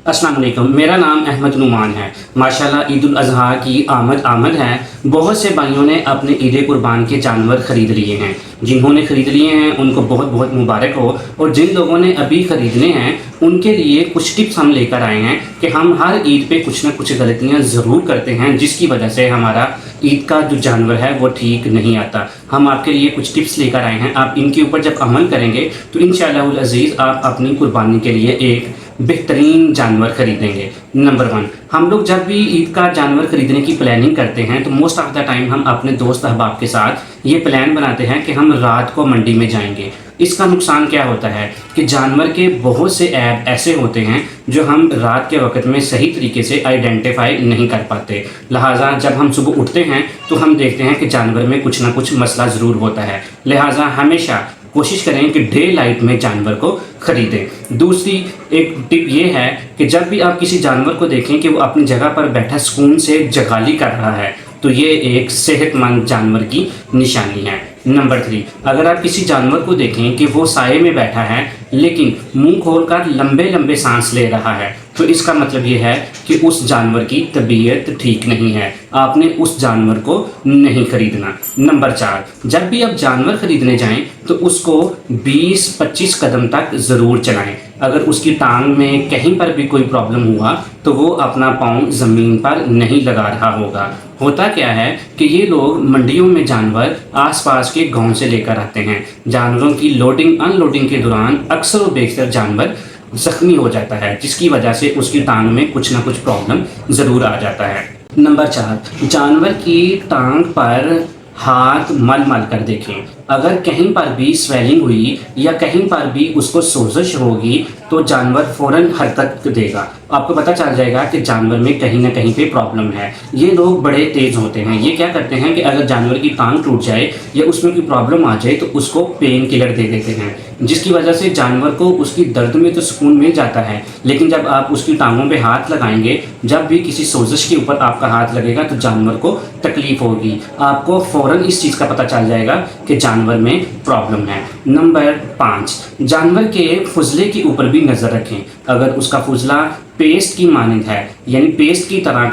अस्सलाम वालेकुम। मेरा नाम अहमद नुमान है। माशाल्लाह ईद उल अज़हा की आमद है। बहुत से भाइयों ने अपने ईद कुर्बान के जानवर ख़रीद लिए हैं। जिन्होंने ख़रीद लिए हैं उनको बहुत बहुत मुबारक हो, और जिन लोगों ने अभी ख़रीदने हैं उनके लिए कुछ टिप्स हम लेकर आए हैं कि हम हर ईद पे कुछ ना कुछ गलतियां ज़रूर करते हैं, जिसकी वजह से हमारा ईद का जो जानवर है वो ठीक नहीं आता। हम आपके लिए कुछ टिप्स लेकर आए हैं। आप इनके ऊपर जब अमल करेंगे तो इंशाअल्लाह अज़ीज़ आप अपनी कुर्बानी के लिए एक बेहतरीन जानवर खरीदेंगे। नंबर 1, हम लोग जब भी ईद का जानवर खरीदने की प्लानिंग करते हैं तो मोस्ट ऑफ द टाइम हम अपने दोस्त अहबाब के साथ ये प्लान बनाते हैं कि हम रात को मंडी में जाएंगे। इसका नुकसान क्या होता है कि जानवर के बहुत से ऐप ऐसे होते हैं जो हम रात के वक्त में सही तरीके से आइडेंटिफाई नहीं कर पाते। लिहाजा जब हम सुबह उठते हैं तो हम देखते हैं कि जानवर में कुछ ना कुछ मसला ज़रूर होता है। लिहाजा हमेशा कोशिश करें कि डे लाइट में जानवर को ख़रीदें। दूसरी एक टिप ये है कि जब भी आप किसी जानवर को देखें कि वो अपनी जगह पर बैठा सुकून से जगाली कर रहा है तो ये एक सेहतमंद जानवर की निशानी है। नंबर 3, अगर आप किसी जानवर को देखें कि वो साए में बैठा है लेकिन मुंह खोलकर लंबे लंबे सांस ले रहा है तो इसका मतलब ये है कि उस जानवर की तबीयत ठीक नहीं है। आपने उस जानवर को नहीं खरीदना। नंबर 4, जब भी आप जानवर खरीदने जाएं तो उसको 20-25 कदम तक ज़रूर चलाएं। अगर उसकी टांग में कहीं पर भी कोई प्रॉब्लम हुआ तो वो अपना पाँव ज़मीन पर नहीं लगा रहा होगा। होता क्या है कि ये लोग मंडियों में जानवर आसपास के गांव से लेकर आते हैं। जानवरों की लोडिंग अनलोडिंग के दौरान अक्सर व बेशतर जानवर ज़ख्मी हो जाता है, जिसकी वजह से उसकी टांग में कुछ ना कुछ प्रॉब्लम ज़रूर आ जाता है। नंबर 4, जानवर की टांग पर हाथ मल मल कर देखें। अगर कहीं पर भी स्वेलिंग हुई या कहीं पर भी उसको सोजिश होगी तो जानवर फ़ौरन हरकत देगा। आपको पता चल जाएगा कि जानवर में कहीं ना कहीं पे प्रॉब्लम है। ये लोग बड़े तेज़ होते हैं। ये क्या करते हैं कि अगर जानवर की टांग टूट जाए या उसमें कोई प्रॉब्लम आ जाए तो उसको पेन किलर दे देते हैं, जिसकी वजह से जानवर को उसकी दर्द में तो सुकून मिल जाता है, लेकिन जब आप उसकी टांगों पे हाथ लगाएंगे, जब भी किसी सोजिश के ऊपर आपका हाथ लगेगा तो जानवर को तकलीफ़ होगी। आपको फ़ौरन इस चीज़ का पता चल जाएगा कि जानवर में प्रॉब्लम है। नंबर 5, जानवर के फुजले के ऊपर भी नज़र रखें। अगर उसका फुजला पेस्ट की मानंद है, यानी पेस्ट की तरह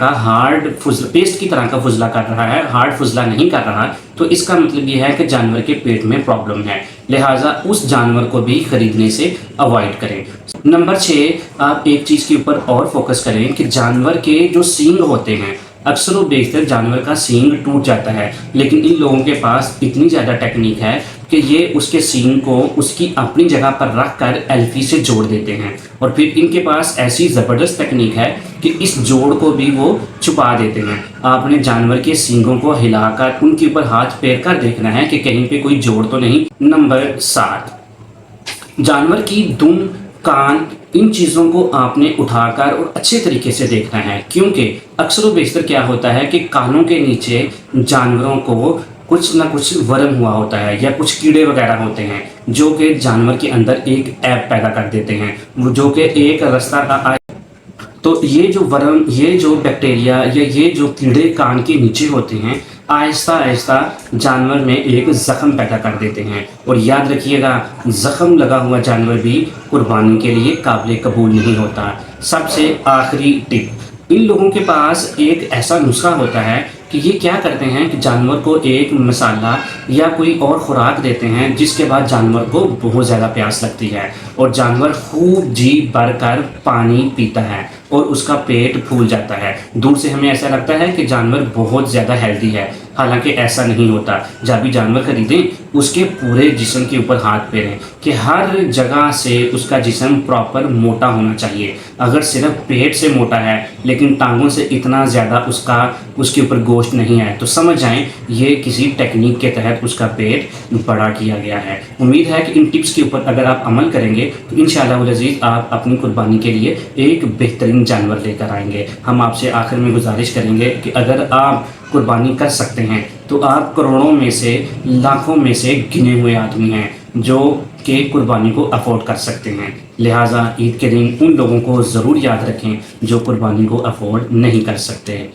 का फुजला कर रहा है, हार्ड फुजला नहीं कर रहा, तो इसका मतलब ये है कि जानवर के पेट में प्रॉब्लम है। लिहाजा उस जानवर को भी खरीदने से अवॉइड करें। नंबर 6, आप एक चीज़ के ऊपर और फोकस करें कि जानवर के जो सींग होते हैं, अक्सर व बेशतर जानवर का सींग टूट जाता है, लेकिन इन लोगों के पास इतनी ज़्यादा टेक्निक है कि ये उसके सींग को उसकी अपनी जगह पर रख कर एल्फी से जोड़ देते हैं, और फिर इनके पास ऐसी ज़बरदस्त टेक्निक है कि इस जोड़ को भी वो छुपा देते हैं। आपने जानवर के सींगों को हिलाकर उनके ऊपर हाथ फेर कर देखना है कि कहीं पे कोई जोड़ तो नहीं। नंबर 7, जानवर की दुम, कान, इन चीज़ों को आपने उठाकर और अच्छे तरीके से देखना है, क्योंकि अक्सर व बेशतर क्या होता है कि कानों के नीचे जानवरों को कुछ ना कुछ वर्म हुआ होता है या कुछ कीड़े वगैरह होते हैं जो कि जानवर के अंदर एक ऐप पैदा कर देते हैं, जो कि एक रास्ता का तो ये जो वर्म, ये जो बैक्टीरिया या ये जो कीड़े कान के नीचे होते हैं आहिस्ता आहिस्ता जानवर में एक ज़ख़म पैदा कर देते हैं। और याद रखिएगा, ज़ख़म लगा हुआ जानवर भी कुर्बानी के लिए काबिल कबूल नहीं होता। सबसे आखिरी टिप, इन लोगों के पास एक ऐसा नुस्खा होता है कि ये क्या करते हैं कि जानवर को एक मसाला या कोई और ख़ुराक देते हैं, जिसके बाद जानवर को बहुत ज़्यादा प्यास लगती है और जानवर खूब जी भरकर पानी पीता है और उसका पेट फूल जाता है। दूर से हमें ऐसा लगता है कि जानवर बहुत ज़्यादा हेल्दी है, हालांकि ऐसा नहीं होता। जब भी जानवर खरीदें उसके पूरे जिस्म के ऊपर हाथ फेरें कि हर जगह से उसका जिस्म प्रॉपर मोटा होना चाहिए। अगर सिर्फ पेट से मोटा है लेकिन टांगों से इतना ज़्यादा उसके ऊपर गोश्त नहीं है तो समझ जाएं ये किसी टेक्निक के तहत उसका पेट बड़ा किया गया है। उम्मीद है कि इन टिप्स के ऊपर अगर आप अमल करेंगे तो इंशाअल्लाह अज़ीज़ आप अपनी कुर्बानी के लिए एक बेहतरीन जानवर लेकर आएंगे। हम आपसे आखिर में गुजारिश करेंगे कि अगर आप कुर्बानी कर सकते हैं तो आप करोड़ों में से, लाखों में से गिने हुए आदमी हैं जो कि कुर्बानी को अफोर्ड कर सकते हैं। लिहाजा ईद के दिन उन लोगों को ज़रूर याद रखें जो कुर्बानी को अफोर्ड नहीं कर सकते।